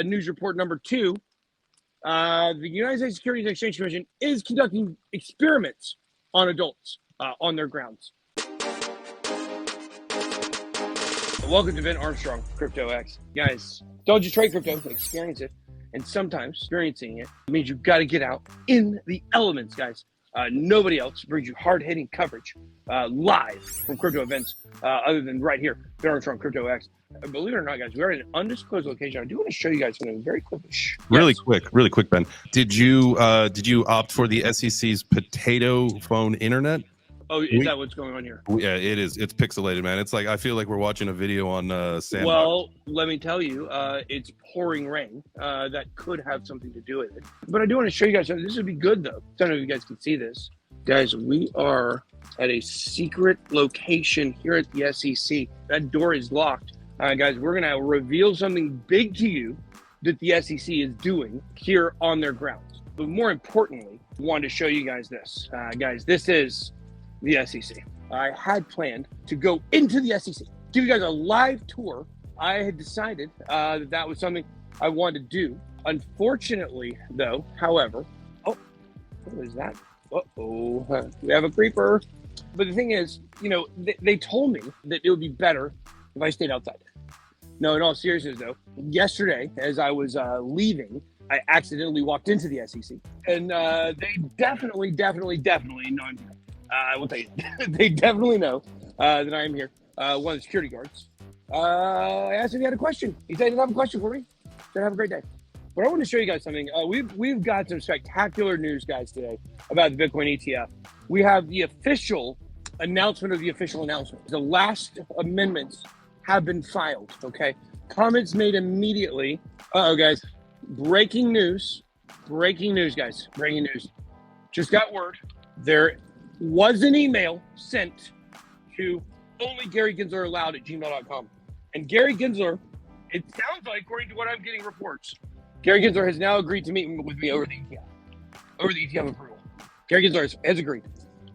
news report number 2. The United States Securities and Exchange Commission is conducting experiments on adults on their grounds. Welcome to Armstrong, Crypto X. Guys, don't just trade crypto, experience it. And sometimes experiencing it means you've got to get out in the elements, guys. Nobody else brings you hard-hitting coverage live from crypto events other than right here, Armstrong, Crypto X. Believe it or not, guys, we're in an undisclosed location. I do want to show you guys something very quickly. Really quick, Ben. Did you opt for the SEC's potato phone internet? Oh, is that what's going on here? Yeah, it is. It's pixelated, man. It's like I feel like we're watching a video on Sandbox. Well, let me tell you, it's pouring rain. That could have something to do with it. But I do want to show you guys something. This would be good, though. I don't know if you guys can see this. Guys, we are at a secret location here at the SEC. That door is locked. Guys, we're going to reveal something big to you that the SEC is doing here on their grounds. But more importantly, I wanted to show you guys this. Guys, this is the SEC. I had planned to go into the SEC, give you guys a live tour. I had decided that was something I wanted to do. Unfortunately, though, however, what is that? Uh-oh, we have a creeper. But the thing is, you know, they told me that it would be better if I stayed outside. No, in all seriousness, though, yesterday, as I was leaving, I accidentally walked into the SEC. And they definitely know I'm here. I will tell you, they definitely know that I am here. One of the security guards. I asked if he had a question. He said he didn't have a question for me. Said have a great day. But I want to show you guys something. We've got some spectacular news, guys, today about the Bitcoin ETF. We have the official announcement of the official announcement. The last amendments have been filed, okay? Comments made immediately. Uh-oh, guys. Breaking news, guys. Breaking news. Just got word. There was an email sent to only Gary Gensler allowed at gmail.com. And Gary Gensler, it sounds like, according to what I'm getting reports, Gary Gensler has now agreed to meet with me over the ETF approval. Gary Gensler has agreed.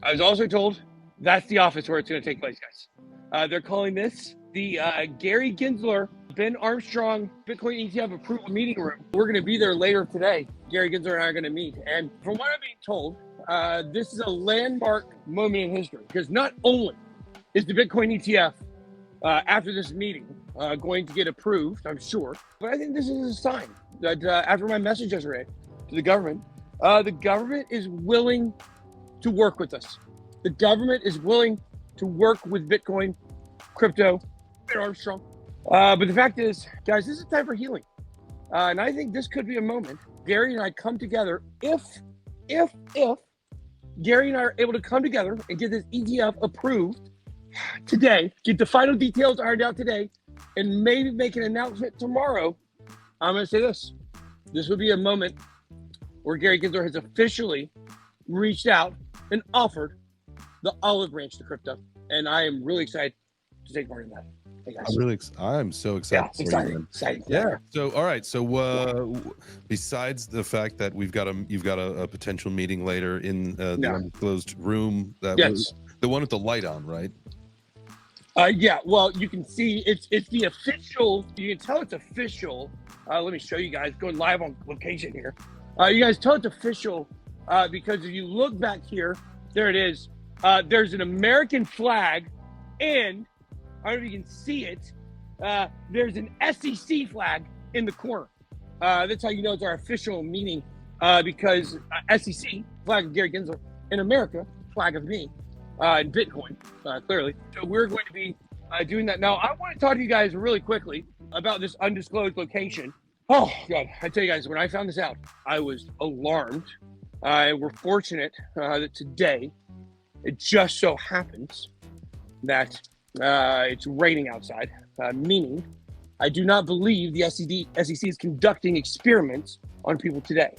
I was also told that's the office where it's going to take place, guys. They're calling this the Gary Gensler, Ben Armstrong Bitcoin ETF approval meeting room. We're going to be there later today. Gary Gensler and I are going to meet. And from what I'm being told, this is a landmark moment in history, because not only is the Bitcoin ETF after this meeting going to get approved, I'm sure, but I think this is a sign that after my message yesterday to the government is willing to work with us. The government is willing to work with Bitcoin, crypto, Ben Armstrong. But the fact is, guys, this is time for healing. And I think this could be a moment Gary and I come together if Gary and I are able to come together and get this ETF approved today, get the final details ironed out today, and maybe make an announcement tomorrow. I'm going to say this. This would be a moment where Gary Gensler has officially reached out and offered the olive branch to crypto. And I am really excited to take part in that. Hey guys. I'm so excited. Yeah, exciting. Yeah. So, all right. So, besides the fact that you've got a potential meeting later in the undisclosed room, was the one with the light on, right? Yeah. Well, you can see it's the official. You can tell it's official. Let me show you guys. Going live on location here. You guys tell it's official because if you look back here, there it is. There's an American flag, and I don't know if you can see it. There's an SEC flag in the corner. That's how you know it's our official meeting because SEC, flag of Gary Gensler, in America, flag of me, in Bitcoin, clearly. So we're going to be doing that. Now, I want to talk to you guys really quickly about this undisclosed location. Oh, God. I tell you guys, when I found this out, I was alarmed. We're fortunate that today, it just so happens that it's raining outside, meaning I do not believe the SEC is conducting experiments on people today.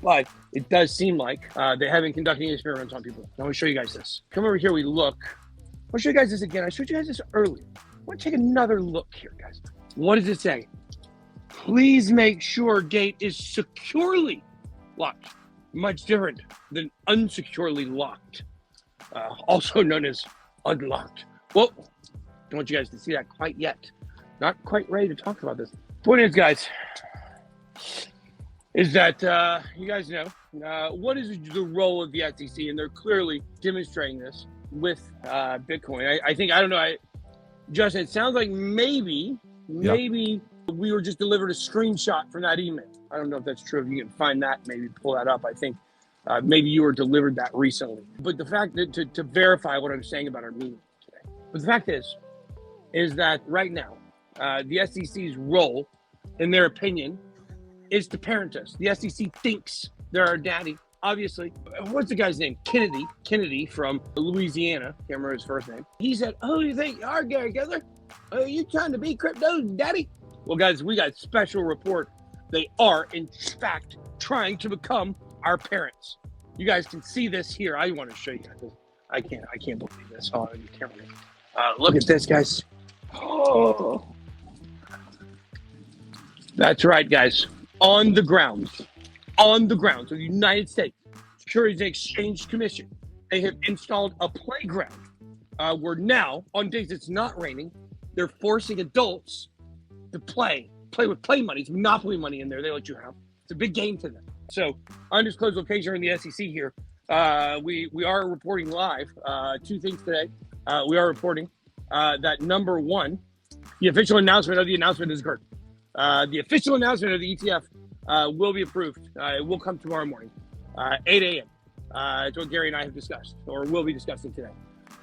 But it does seem like they have been conducting experiments on people. I want to show you guys this. Come over here, we look. I'll show you guys this again. I showed you guys this earlier. I want to take another look here, guys. What does it say? Please make sure gate is securely locked. Much different than unsecurely locked. Also known as unlocked. Well, don't want you guys to see that quite yet. Not quite ready to talk about this. Point is, guys, is that you guys know what is the role of the SEC, and they're clearly demonstrating this with Bitcoin. I think, I don't know, Justin, it sounds like maybe we were just delivered a screenshot from that email. I don't know if that's true. If you can find that, maybe pull that up. I think maybe you were delivered that recently. But the fact that to verify what I'm saying about our meeting today, but the fact is that right now, the SEC's role, in their opinion, is to parent us. The SEC thinks they're our daddy. Obviously, what's the guy's name? Kennedy from Louisiana. Can't remember his first name. He said, "Oh, you think you are, Gary Gensler? Are you trying to be crypto's daddy?" Well, guys, we got a special report. They are, in fact, trying to become our parents. You guys can see this here. I want to show you guys. I can't believe this. Oh, you can't really. Look at this, guys. Oh, that's right, guys. On the grounds of the United States Securities and Exchange Commission, they have installed a playground where now, on days it's not raining, they're forcing adults to play with play money. It's monopoly money in there. They let you have. It's a big game to them. So, undisclosed location in the SEC here. We are reporting live two things today. We are reporting that number one, the official announcement has occurred. The official announcement of the ETF will be approved. It will come tomorrow morning, 8 a.m. It's what Gary and I have discussed, or will be discussing today.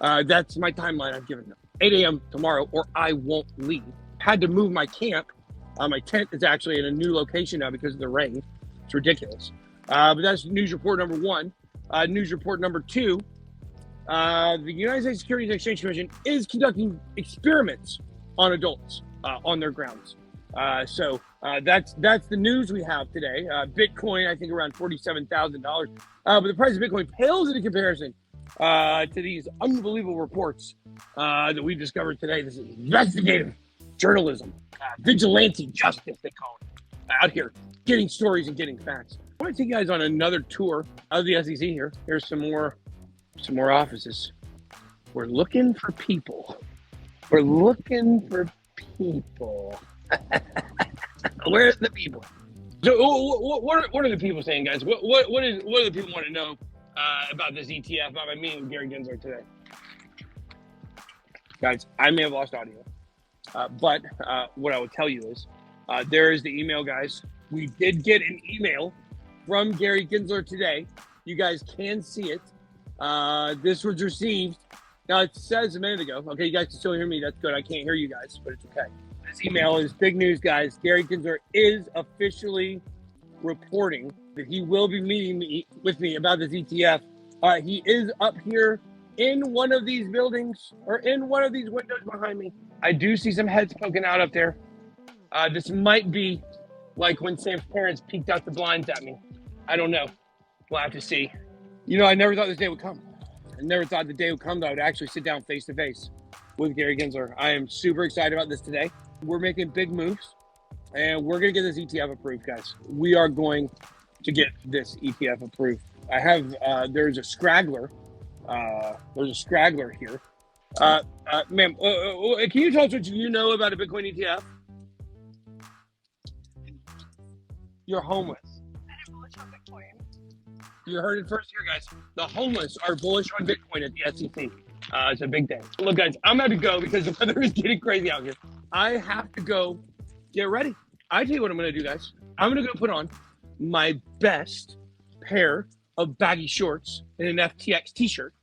That's my timeline I've given them. 8 a.m. tomorrow, or I won't leave. Had to move my camp. My tent is actually in a new location now because of the rain. It's ridiculous. But that's news report number one. News report number two, the United States Securities and Exchange Commission is conducting experiments on adults on their grounds. So that's the news we have today. Bitcoin, I think around $47,000. But the price of Bitcoin pales in comparison to these unbelievable reports that we've discovered today. This is investigative journalism, vigilante justice, they call it, out here getting stories and getting facts. I want to take you guys on another tour of the SEC here. Here's some more offices. We're looking for people. Where's the people? So what are the people saying, guys? What do the people want to know about this ETF, about my meeting with Gary Gensler today? Guys, I may have lost audio, but what I would tell you is there is the email, guys. We did get an email from Gary Gensler today. You guys can see it. This was received. Now, it says a minute ago. Okay, you guys can still hear me. That's good. I can't hear you guys, but it's okay. This email is big news, guys. Gary Gensler is officially reporting that he will be meeting with me about this ETF. He is up here in one of these buildings, or in one of these windows behind me. I do see some heads poking out up there. This might be like when Sam's parents peeked out the blinds at me. I don't know. We'll have to see. You know, I never thought this day would come. I never thought the day would come that I would actually sit down face to face with Gary Gensler. I am super excited about this today. We're making big moves, and we're going to get this ETF approved, guys. We are going to get this ETF approved. I have, there's a scraggler. There's a scraggler here. Ma'am, can you tell us what you know about a Bitcoin ETF? You're homeless. I'm bullish on Bitcoin. You heard it first here, guys. The homeless are bullish on Bitcoin at the SEC. It's a big day. Look, guys, I'm going to go because the weather is getting crazy out here. I have to go get ready. I tell you what I'm going to do, guys. I'm going to go put on my best pair of baggy shorts and an FTX t-shirt,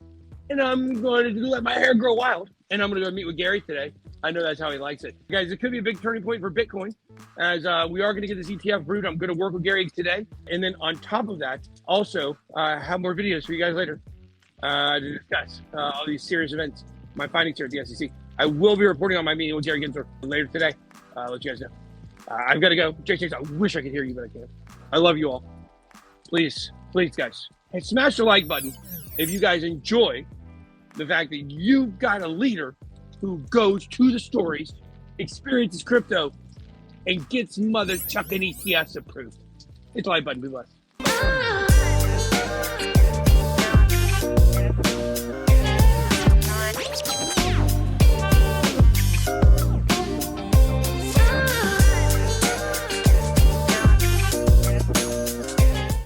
and I'm going to let my hair grow wild, and I'm going to go meet with Gary today. I know that's how he likes it. Guys, it could be a big turning point for Bitcoin, as we are going to get this ETF brewed. I'm going to work with Gary today, and then on top of that, also have more videos for you guys later to discuss all these serious events, my findings here at the SEC. I will be reporting on my meeting with Gary Gensler later today. I'll let you guys know. I've got to go. JJ, I wish I could hear you, but I can't. I love you all. Please, guys, hey, smash the like button if you guys enjoy the fact that you've got a leader who goes to the stories, experiences crypto, and gets mother chucking ETFs approved. Hit the like button. Be blessed.